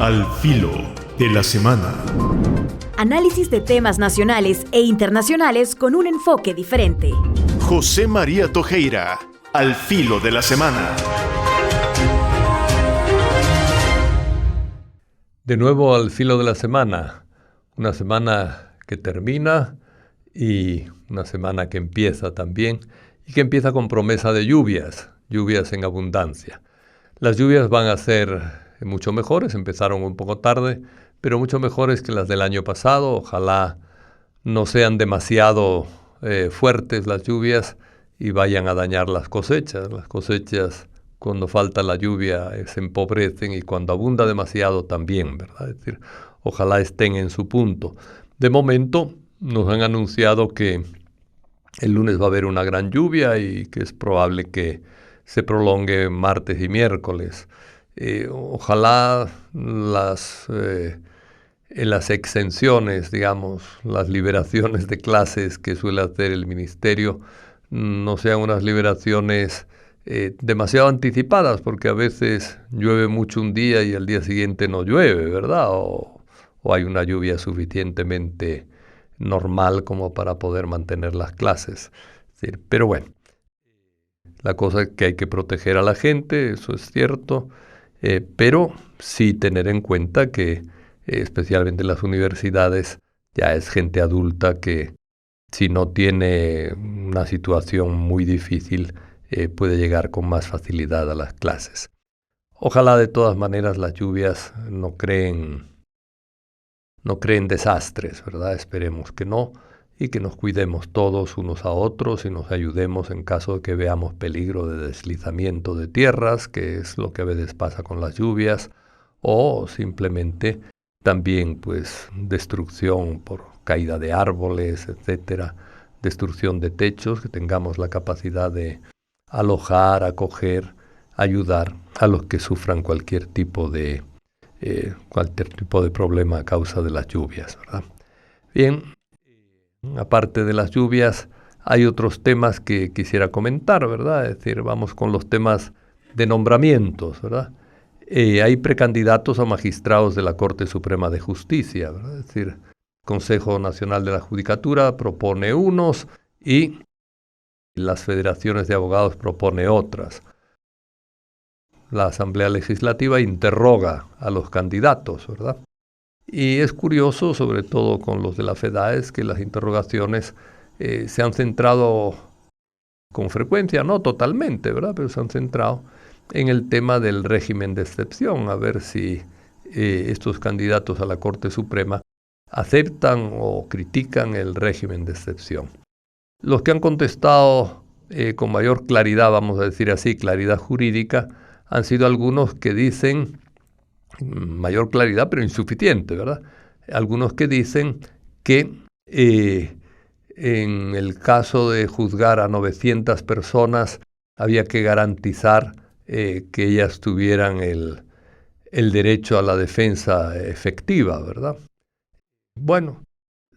Al filo de la semana. Análisis de temas nacionales e internacionales con un enfoque diferente. José María Tojeira, al filo de la semana. De nuevo al filo de la semana. Una semana que termina y una semana que empieza también, y que empieza con promesa de lluvias en abundancia. Las lluvias van a ser mucho mejores, empezaron un poco tarde, pero mucho mejores que las del año pasado. Ojalá no sean demasiado fuertes las lluvias y vayan a dañar las cosechas. Las cosechas, cuando falta la lluvia, se empobrecen, y cuando abunda demasiado también, ¿verdad? Es decir, ojalá estén en su punto. De momento nos han anunciado que el lunes va a haber una gran lluvia y que es probable que se prolongue martes y miércoles. Ojalá las exenciones, digamos, las liberaciones de clases que suele hacer el ministerio, no sean unas liberaciones demasiado anticipadas, porque a veces llueve mucho un día y al día siguiente no llueve, ¿verdad? O hay una lluvia suficientemente normal como para poder mantener las clases. Sí, pero bueno, la cosa es que hay que proteger a la gente, eso es cierto, pero sí tener en cuenta que especialmente en las universidades ya es gente adulta que, si no tiene una situación muy difícil, puede llegar con más facilidad a las clases. Ojalá de todas maneras las lluvias no creen desastres, ¿verdad? Esperemos que no, y que nos cuidemos todos unos a otros y nos ayudemos en caso de que veamos peligro de deslizamiento de tierras, que es lo que a veces pasa con las lluvias, o simplemente también pues destrucción por caída de árboles, etcétera, destrucción de techos, que tengamos la capacidad de alojar, acoger, ayudar a los que sufran cualquier tipo de problema a causa de las lluvias, ¿verdad? Bien, aparte de las lluvias, hay otros temas que quisiera comentar, ¿verdad? Es decir, vamos con los temas de nombramientos, ¿verdad? Hay precandidatos a magistrados de la Corte Suprema de Justicia, ¿verdad? Es decir, el Consejo Nacional de la Judicatura propone unos y las federaciones de abogados propone otras. La Asamblea Legislativa interroga a los candidatos, ¿verdad? Y es curioso, sobre todo con los de la FEDAES, que las interrogaciones se han centrado con frecuencia, no totalmente, ¿verdad? Pero se han centrado en el tema del régimen de excepción, a ver si estos candidatos a la Corte Suprema aceptan o critican el régimen de excepción. Los que han contestado con mayor claridad, vamos a decir así, claridad jurídica, han sido algunos que dicen, mayor claridad pero insuficiente, ¿verdad? Algunos que dicen que en el caso de juzgar a 900 personas había que garantizar que ellas tuvieran el derecho a la defensa efectiva, ¿verdad? Bueno,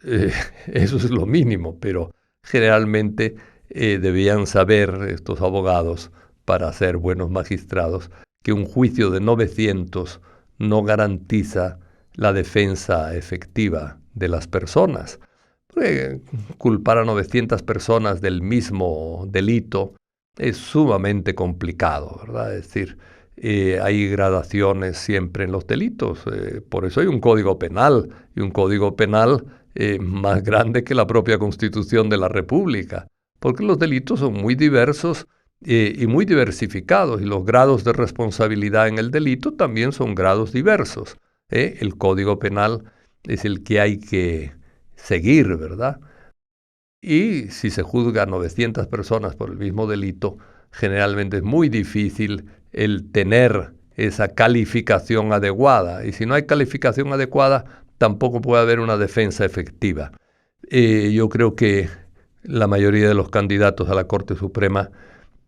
eso es lo mínimo, pero generalmente debían saber estos abogados, para ser buenos magistrados, que un juicio de 900 no garantiza la defensa efectiva de las personas. Porque culpar a 900 personas del mismo delito es sumamente complicado, ¿verdad? Es decir, hay gradaciones siempre en los delitos. Por eso hay un código penal, y un código penal más grande que la propia Constitución de la República, porque los delitos son muy diversos y muy diversificados, y los grados de responsabilidad en el delito también son grados diversos. El Código Penal es el que hay que seguir, ¿verdad? Y si se juzga a 900 personas por el mismo delito, generalmente es muy difícil el tener esa calificación adecuada. Y si no hay calificación adecuada, tampoco puede haber una defensa efectiva. Yo creo que la mayoría de los candidatos a la Corte Suprema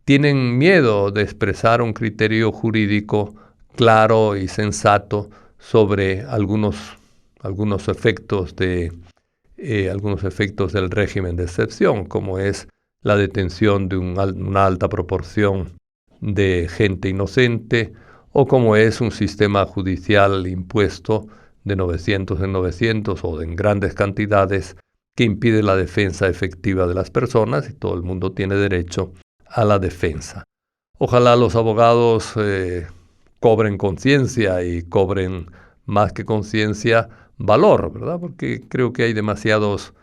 tienen miedo de expresar un criterio jurídico claro y sensato sobre algunos efectos del régimen de excepción, como es la detención de una alta proporción de gente inocente, o como es un sistema judicial impuesto de 900 en 900 o en grandes cantidades que impide la defensa efectiva de las personas y todo el mundo tiene derecho a la defensa. Ojalá los abogados cobren conciencia y cobren más que conciencia valor, ¿verdad? Porque creo que hay demasiados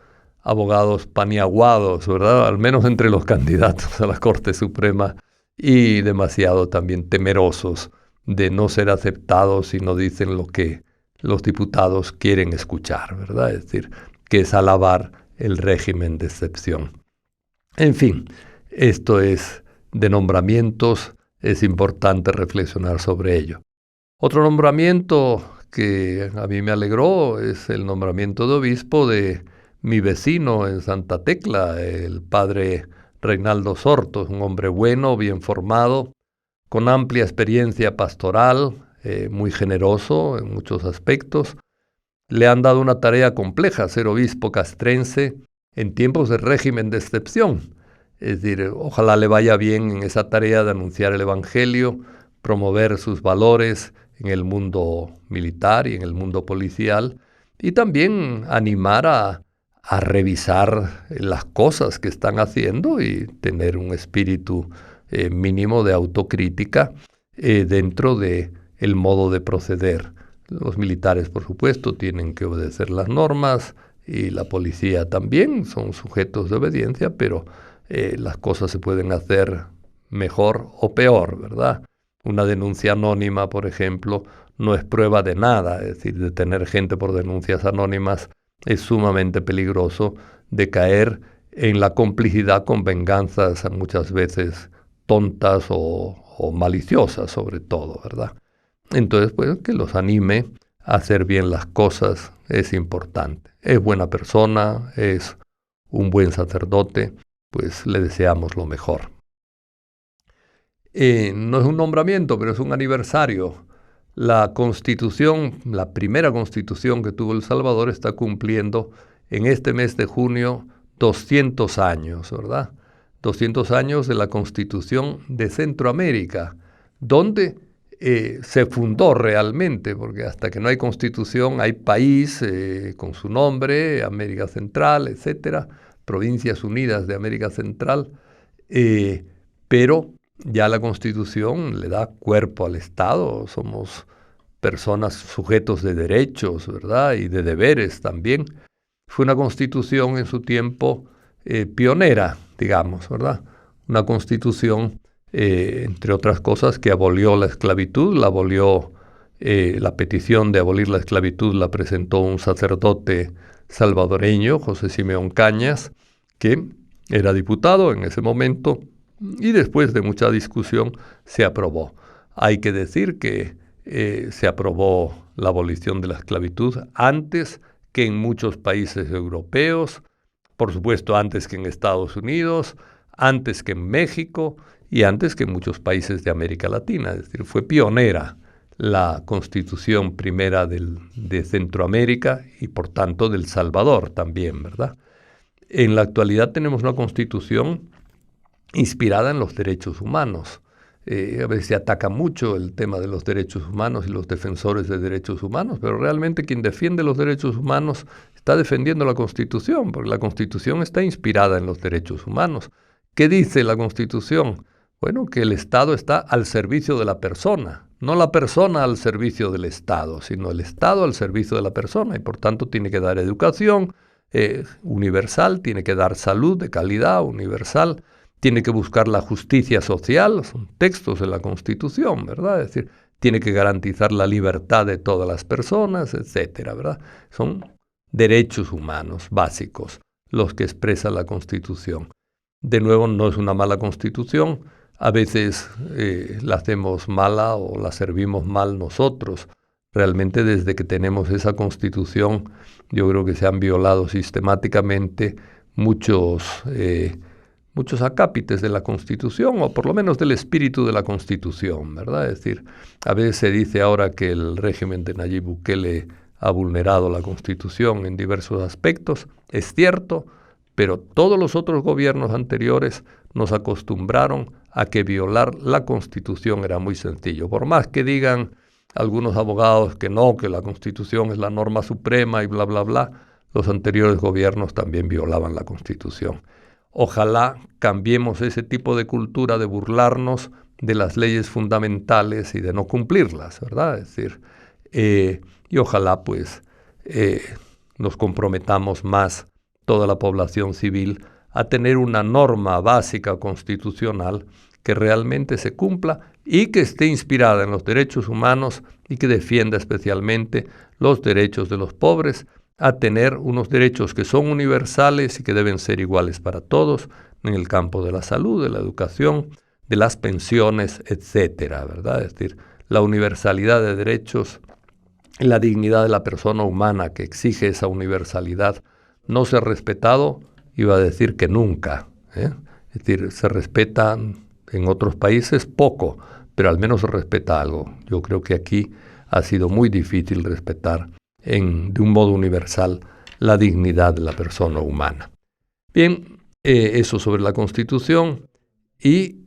abogados paniaguados, ¿verdad? Al menos entre los candidatos a la Corte Suprema, y demasiado también temerosos de no ser aceptados si no dicen lo que los diputados quieren escuchar, ¿verdad? Es decir, que es alabar el régimen de excepción. En fin, esto es de nombramientos, es importante reflexionar sobre ello. Otro nombramiento que a mí me alegró es el nombramiento de obispo de mi vecino en Santa Tecla, el padre Reinaldo Sorto, un hombre bueno, bien formado, con amplia experiencia pastoral, muy generoso en muchos aspectos. Le han dado una tarea compleja, ser obispo castrense en tiempos de régimen de excepción. Es decir, ojalá le vaya bien en esa tarea de anunciar el Evangelio, promover sus valores en el mundo militar y en el mundo policial, y también animar a revisar las cosas que están haciendo y tener un espíritu mínimo de autocrítica dentro de el modo de proceder. Los militares, por supuesto, tienen que obedecer las normas y la policía también son sujetos de obediencia, pero las cosas se pueden hacer mejor o peor, ¿verdad? Una denuncia anónima, por ejemplo, no es prueba de nada, es decir, detener gente por denuncias anónimas es sumamente peligroso, de caer en la complicidad con venganzas muchas veces tontas o maliciosas sobre todo, ¿verdad? Entonces, pues, que los anime a hacer bien las cosas es importante. Es buena persona, es un buen sacerdote, pues le deseamos lo mejor. No es un nombramiento, pero es un aniversario. La Constitución, la primera Constitución que tuvo El Salvador, está cumpliendo en este mes de junio 200 años, ¿verdad? 200 años de la Constitución de Centroamérica, donde se fundó realmente, porque hasta que no hay Constitución hay país con su nombre, América Central, etcétera, Provincias Unidas de América Central, pero ya la Constitución le da cuerpo al Estado, somos personas sujetos de derechos, ¿verdad? Y de deberes también. Fue una Constitución en su tiempo pionera, digamos, ¿verdad? Una Constitución, entre otras cosas, que abolió la esclavitud, la petición de abolir la esclavitud la presentó un sacerdote salvadoreño, José Simeón Cañas, que era diputado en ese momento, y después de mucha discusión se aprobó. Hay que decir que se aprobó la abolición de la esclavitud antes que en muchos países europeos, por supuesto antes que en Estados Unidos, antes que en México y antes que en muchos países de América Latina. Es decir, fue pionera la Constitución primera de Centroamérica y por tanto del Salvador también, ¿verdad? En la actualidad tenemos una Constitución inspirada en los derechos humanos. A veces se ataca mucho el tema de los derechos humanos y los defensores de derechos humanos, pero realmente quien defiende los derechos humanos está defendiendo la Constitución, porque la Constitución está inspirada en los derechos humanos. ¿Qué dice la Constitución? Bueno, que el Estado está al servicio de la persona, no la persona al servicio del Estado, sino el Estado al servicio de la persona, y por tanto tiene que dar educación universal, tiene que dar salud de calidad universal, tiene que buscar la justicia social, son textos de la Constitución, ¿verdad? Es decir, tiene que garantizar la libertad de todas las personas, etcétera, ¿verdad? Son derechos humanos básicos los que expresa la Constitución. De nuevo, no es una mala Constitución, a veces la hacemos mala o la servimos mal nosotros. Realmente desde que tenemos esa Constitución, yo creo que se han violado sistemáticamente muchos acápites de la Constitución, o por lo menos del espíritu de la Constitución, ¿verdad? Es decir, a veces se dice ahora que el régimen de Nayib Bukele ha vulnerado la Constitución en diversos aspectos. Es cierto, pero todos los otros gobiernos anteriores nos acostumbraron a que violar la Constitución era muy sencillo. Por más que digan algunos abogados que no, que la Constitución es la norma suprema y bla, bla, bla, los anteriores gobiernos también violaban la Constitución. Ojalá cambiemos ese tipo de cultura de burlarnos de las leyes fundamentales y de no cumplirlas, ¿verdad? Es decir, y ojalá pues nos comprometamos más, toda la población civil, a tener una norma básica constitucional que realmente se cumpla y que esté inspirada en los derechos humanos y que defienda especialmente los derechos de los pobres, a tener unos derechos que son universales y que deben ser iguales para todos en el campo de la salud, de la educación, de las pensiones, etcétera, ¿verdad? Es decir, la universalidad de derechos y la dignidad de la persona humana que exige esa universalidad no se ha respetado, iba a decir que nunca, ¿eh? Es decir, se respeta en otros países poco, pero al menos se respeta algo. Yo creo que aquí ha sido muy difícil respetar de un modo universal la dignidad de la persona humana. Bien, eso sobre la Constitución. Y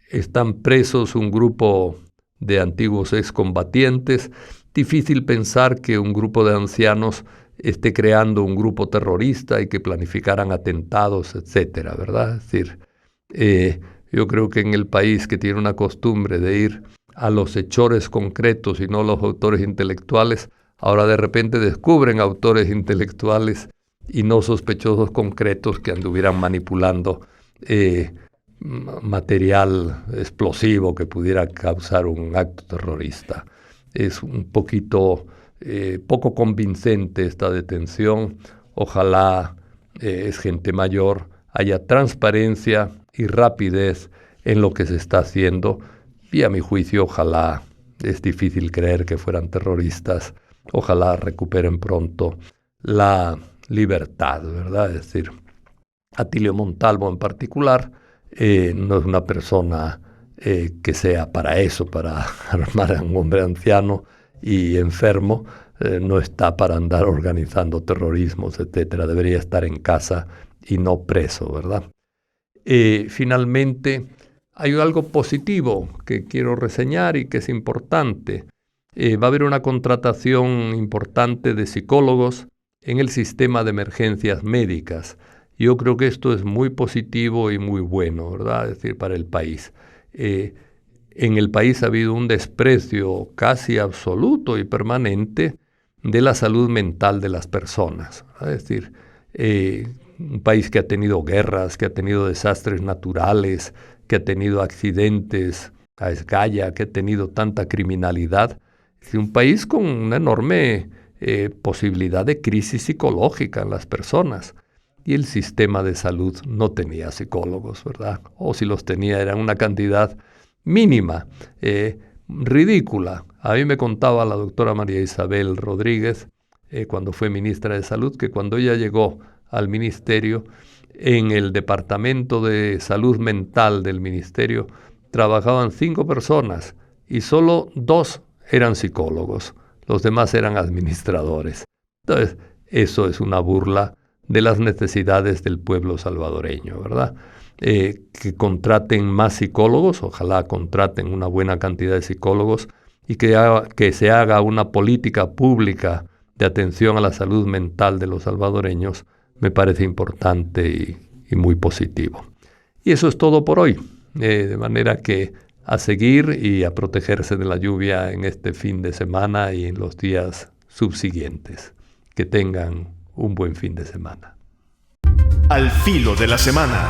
están presos un grupo de antiguos excombatientes. Difícil pensar que un grupo de ancianos esté creando un grupo terrorista y que planificaran atentados, etcétera, ¿verdad? Es decir, yo creo que en el país que tiene una costumbre de ir a los hechores concretos y no a los autores intelectuales, ahora de repente descubren autores intelectuales y no sospechosos concretos que anduvieran manipulando material explosivo que pudiera causar un acto terrorista. Es un poquito poco convincente esta detención. Ojalá es gente mayor, haya transparencia y rapidez en lo que se está haciendo. Y a mi juicio, ojalá, es difícil creer que fueran terroristas, ojalá recuperen pronto la libertad, ¿verdad? Es decir, Atilio Montalvo en particular no es una persona que sea para eso, para armar a un hombre anciano y enfermo, no está para andar organizando terrorismos, etcétera. Debería estar en casa y no preso, ¿verdad? Finalmente, hay algo positivo que quiero reseñar y que es importante. Va a haber una contratación importante de psicólogos en el sistema de emergencias médicas. Yo creo que esto es muy positivo y muy bueno, ¿verdad? Es decir, para el país. En el país ha habido un desprecio casi absoluto y permanente de la salud mental de las personas, ¿verdad? Es decir, un país que ha tenido guerras, que ha tenido desastres naturales, que ha tenido accidentes a escala, que ha tenido tanta criminalidad. Es un país con una enorme posibilidad de crisis psicológica en las personas. Y el sistema de salud no tenía psicólogos, ¿verdad? O si los tenía, eran una cantidad mínima, ridícula. A mí me contaba la doctora María Isabel Rodríguez, cuando fue ministra de Salud, que cuando ella llegó al ministerio, en el departamento de salud mental del ministerio, trabajaban 5 personas y solo 2 eran psicólogos. Los demás eran administradores. Entonces, eso es una burla de las necesidades del pueblo salvadoreño, ¿verdad? Que contraten más psicólogos, ojalá contraten una buena cantidad de psicólogos y que se haga una política pública de atención a la salud mental de los salvadoreños, me parece importante y muy positivo. Y eso es todo por hoy, de manera que a seguir y a protegerse de la lluvia en este fin de semana y en los días subsiguientes. Que tengan un buen fin de semana. Al filo de la semana.